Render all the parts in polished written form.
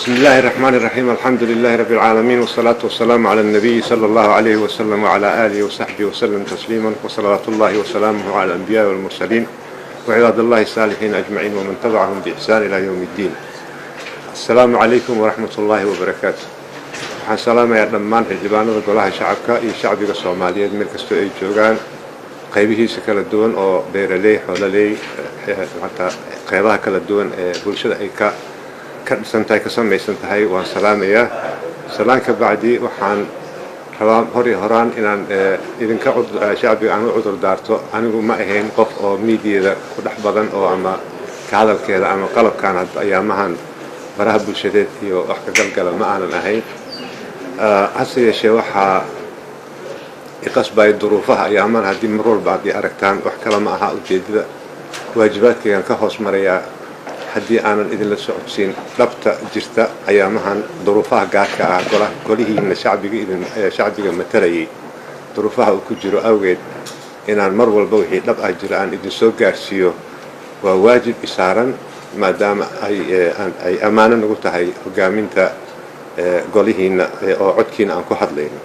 بسم الله الرحمن الرحيم. الحمد لله رب العالمين، والصلاة والسلام على النبي صلى الله عليه وسلم وعلى آله وصحبه وسلم تسليما، وصلاة الله وسلامه على الأنبياء والمرسلين وعباد الله الصالحين أجمعين ومن تبعهم بإحسان إلى يوم الدين. السلام عليكم ورحمة الله وبركاته. waxaan salaamayaa dhammaan xildhibaanada golaha shacabka iyo shacbiga Soomaaliyeed meel kasta ay joogaan qaybihiisa kala duwan oo beeraley, xoololey, xataa qaybaha kala duwan ee bulshada ay ka dhisantahay ka samaysan tahay. waan salaamayaa salaanka bacdi. waxaan rabaa horaan inaan idinka shacbiga aan u cudur daarto. anigu ma ahayn qof oo miidiyada ku dhex badan oo ama ka hadalkeeda ama qalabkan hadda ayaamahan baraha bulshadeed iyo wax ka galgala ma aanan ahayn. hase yeeshee waxaa iqasbay duruufaha ayaaman haddii mar walba aad aragtaan wax kale ma aha ujeedada waajibaadkaygan ka hoos marayaa haddii aanan idinla socodsiin dhabta jirta ayaamahan duruufaha gaarka ah golihiina shacbiga matalayay duruufaha uu ku jiro awgeed inaan mar walba wixii dhab ah jira aan idin soo gaarsiiyo waa waajib isaaran maadaama ay ammaano nagu tahay hogaaminta golihiina oo codkiina aan ku hadlayno.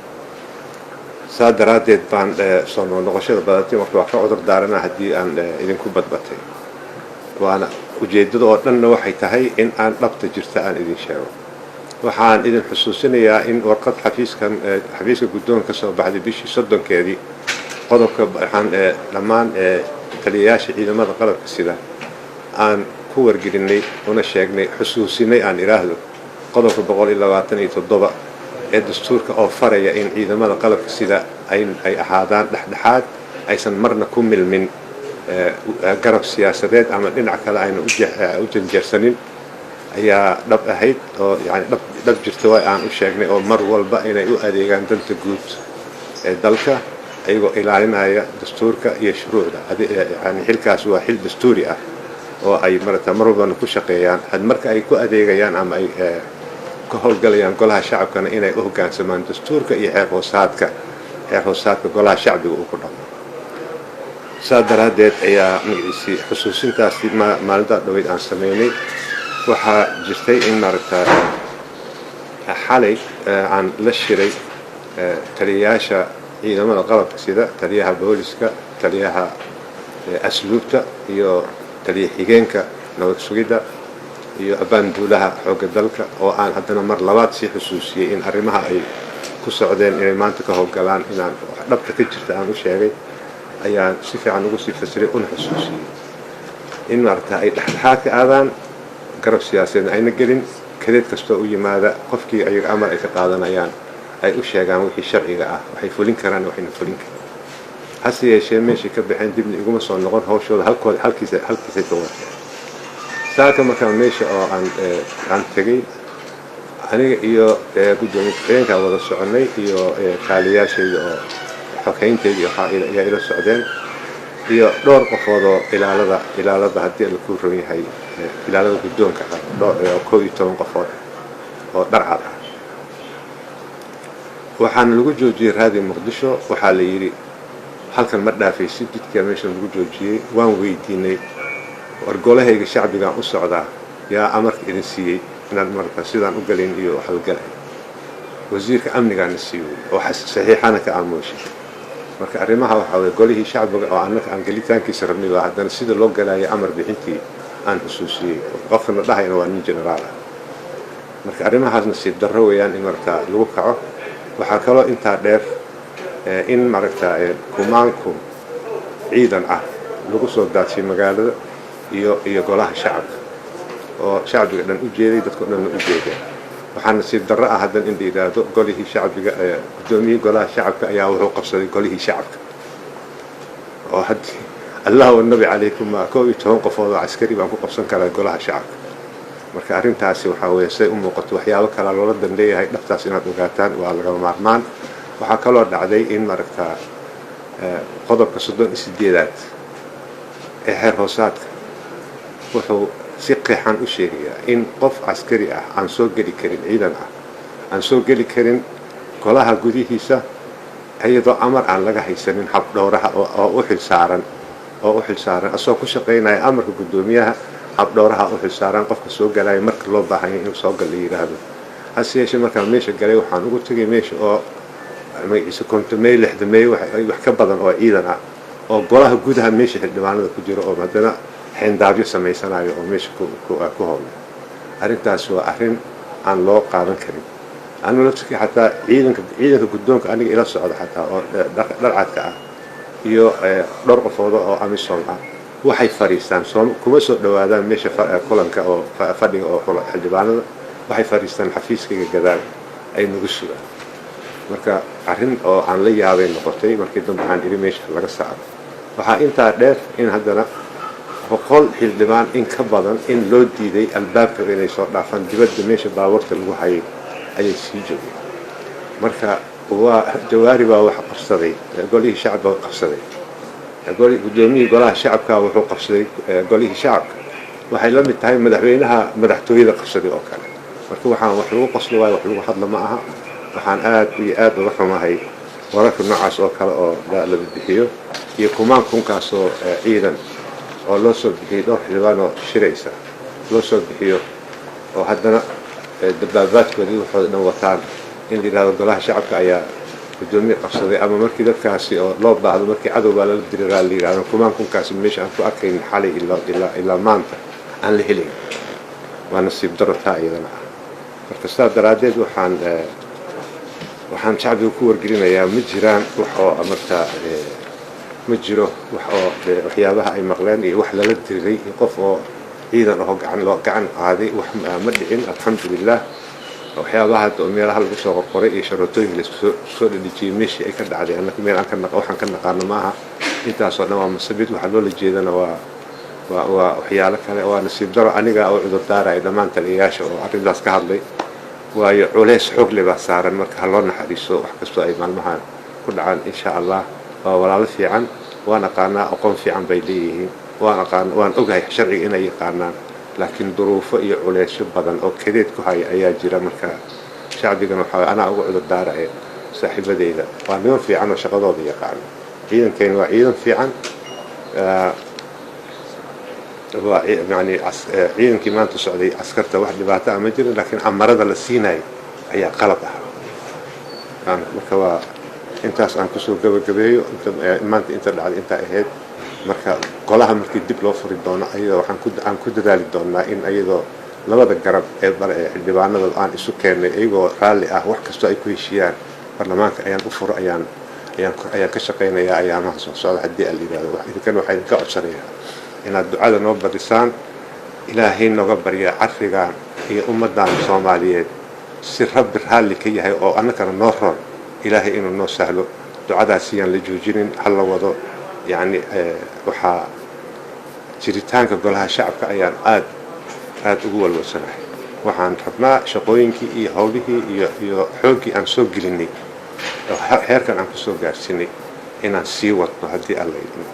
saa daraaddeed baan soo noqoshada badatay marka wax ka cudur daarana haddii aan idinku badbatay. waana ujeedada oo dhanna waxay tahay in aan dhabta jirta aan idin sheego. waxaan idin xusuusinayaa in warqad xafiiska guddoonka soo baxday bishii 30keedii qodobka waxaan dhammaan taliyayaasha ciidamada qalabka sida aan ku wargelinay una sheegnay xusuusinay aan iraahdo qodobka 127 ee dastuurka oo faraya in ciidamada qalabka sida ay ahaadaan dhexdhexaad aysan marna ku milmin garab siyaasadeed ama dhinac kale ayna u janjeersanin ayaa dhab ahayd oo yani dhab jirta way aan u sheegnay oo mar walba inay u adeegaan danta guud ee dalka ayagoo ilaalinaya dastuurka iyo shuruucda. yani xilkaas waa xil dastuuri ah oo ay mar walbana ku shaqeeyaan marka ay ku adeegayaan ama ay ka howlgalayaan golaha shacabkana inay u hoggaansamaan dastuurka iyo xeer hoosaadka golaha shacbiga uu ku dhaqmo. saa daraaddeed ayaa magaciisii xusuusintaasi maalintaa dhaweyd aan samaynay. waxaa jirtay in xalay aan la shiray taliyayaasha ciidamada qalabka sida taliyaha booliska, taliyaha asluubta iyo taliya xigeenka nabad sugidda iyo abaanduulaha xoogga dalka oo aan haddana mar labaad sii xusuusiyey in arrimaha ay ku socdeen inay maanta ka howlgalaan inaan dhabta ka jirta aan u sheegay ayaan si fiican ugu sii fasiray una xusuusiyey in ay dhexdhexaad ka aadaan garab siyaasadeedna ayna gelin kadeed kastoo u yimaada qofkii ayaga amar ay ka qaadanayaan ay u sheegaan wixii sharciga ah waxay fulin karaan waxayna fulin karin. hase yeeshee meeshii ka baxeen dibna iguma soo noqon hawshooda halkiisay ka wateen. saaka markaan meesha oo aan tegey aniga iyo gudoomiye ku-xigeenka wada soconay iyo kaaliyaashayda oo xogayntayda ayaa ila socdeen iyo dhowr qofood oo ilaalada haddii la ku ron yahay ilaalada guddoonka ah 12 qofood oo dharcad ah. waxaana lagu joojiyey raadi muqdisho. waxaa la yidhi halkan ma dhaafaysid jidka meesha lagu joojiyey. waan weydiinay war golahayga shacbigaan u socdaa yaa amarka idin siiyey inaad sidaan u galin iyo wax la galay. wasiirka amnigaana siiyey oo saxiixana ka aamushay. marka arrimaha waxaa weeye golihii shacbiga oo annaka aan gelitaankiisa rabnay waa haddana sida loo galayo amar bixintii aan xusuusiyey. qofkana dhahayna waa nin generaal ah. marka arrimahaas nasiib darro weeyaan in lagu kaco. waxaa kaloo intaa dheer in kumaanku ciidan ah lagu soo daadshay magaalada iyo golaha shacabka oo shacbiga dhan u jeeday dadka dhanna u jeedeen. waxaa nasiib darro ah haddan in la yidhaahdo golihii shacbiga gudoomiyihii golaha shacabka ayaa wuxuu qabsaday golihii shacabka oo haddii allah wanabi calaykum 12 qofood oo askari baan ku qabsan karaa golaha shacabka. marka arrintaasi waxaa weeye say u muuqato waxyaabo kale loola dan leeyahay dhabtaas inaad ogaataan waa lagama maarmaan. waxaa kaloo dhacday in qodobka 38aad ee xeer hoosaadka wuxuu si qeexan u sheegayaa in qof askari ah aan soo geli karin ciidan ah aan soo geli karin golaha gudihiisa iyadoo amar aan laga haysanin hab dhowraha oo u xilsaaran asoo ku shaqaynaya amarka gudoomiyaha habdhowraha u xilsaaran qofka soo galaya marka loo baahan yahay inuu soo gal la yiraahdo hase yeeshee markaan meesha galay waxaan ugu tegay meesha oo magaciisa kontomey lixdamey wax ka badan oo ciidan ah oo golaha gudaha meesha xildhibaanada ku jiro oo haddana xeyndaabyo samaysanayo oo meesha ku howlay arrintaas waa arrin aan loo qaadan karin anu laftirkii xataa ciidanka guddoonka aniga ila socda xataa oo dharcadka ah iyo dhowr qofooda oo amisom ah waxay fariistaan kuma soo dhawaadaan meesha kulanka oo fadhiga oo xildhibaanada waxay fariistaan xafiiskayga gadaal ay nagu sugaan marka arrin oo aan la yaabay noqotay markii dambe aan iri meesha laga saaro waxaa intaa dheer in haddana 100 xildhibaan in ka badan in loo diiday albaabka inay soo dhaafaan dibadda meesha baabuurta lagu hayay ayay sii joogeen marka waa jawaari baa wax qabsaday golihii shacabka qabsaday guddoomiyihii golaha shacabka wuxuu qabsaday golihii shacabka waxay la mid tahay madaxweynaha madaxtooyada qabsaday oo kale marka waxaan wax lagu qoslo waayo wax lagu hadla ma aha waxaan aad iyo aad uga xumahay wararka noocaas oo kale oo la bixiyo iyo kumaankunkaas oo ciidan oo loo soo bixiyay dhowr xildhibaan oo shiraysa loo soo bixiyo oo haddana dabaabaadkoodii waxooda dhan wataan in la yidhahdo golaha shacabka ayaa guddoomiye qabsaday ama markii dadkaasi oo loo baahdo markii cadowbaa lala diriraa la yidhahdo kumaankunkaasi meesha aan ku arkayn xalay ilaa maanta aan la helayn waa nasiib daro taa iyadana ah marka sidaa daraaddeed waxaan shacbiga ku wargelinayaa ma jiraan wax oo markaa ma jiro wax oo waxyaabaha ay maqleen iyo wax lala diriray iyo qof oo ciidan oo gacan qaaday wax ma dhicin alxamdulilah waxyaabaha hadda meelaha lagu soo qorqoray iyo sharootooyinka la soo dhadhijiyay meeshii ay ka dhacday annaka meel waxaan ka naqaano maaha intaasoo dhan waa masabid waxaa loola jeedana waa waxyaalo kale waa nasiib daro aniga oo cudur daaraya dhammaan taliyayaasha oo arrintaas ka hadlay waayo culays xoog leh baa saaran marka ha loo naxariiso wax kastoo ay maalmahan ku dhacaan insha allah waa walaalo fiican waan aqaanaa aqoon fiican bay leeyihiin waan ogahay sharciga inay yaqaanaan laakiin duruufo iyo culaysyo badan oo kadeed ku haya ayaa jira marka shacbigana waxaa anaa ugu cudur daaraya saaxiibadeyda waa niman fiican oo shaqadooda yaqaano ciidankeena waa ciidan fiican يعني ciidankii maanta socday askarta wax dhibaato ah ma jirin laakiin amarada la siinay ayaa qalad ah marka waa intaas aan ku soo gabagabeeyo maanta inta dhacday inta ahayd marka golaha markii dib loo furi doono ayadoo waxaan ku dadaali doonaa in ayadoo labada garab ee xildhibaanada aan isu keenay ayagoo raalli ah wax kastoo ay ku heshiiyaan baarlamaanka ayaan u furo ayaan ka shaqaynayaa ayaamaha soo socda haddii aan la yidhaahdo idinkan waxaa idinka codsanayaa inaad ducada noo badisaan ilaahay nooga barya carrigan iyo ummaddan soomaaliyeed si rabbi raalli ka yahay oo annagana noo roon ilaahay inuu noo sahlo ducadaasi yaan la joojinin ha la wado yacni waxaa jiritaanka golaha shacabka ayaan aad ugu walwalsanahay waxaan rabnaa shaqooyinkii iyo howlihii iyo xooggii aan soo gelinay oo heerkan aan ku soo gaarsiinay inaan sii wadno haddii alla idmo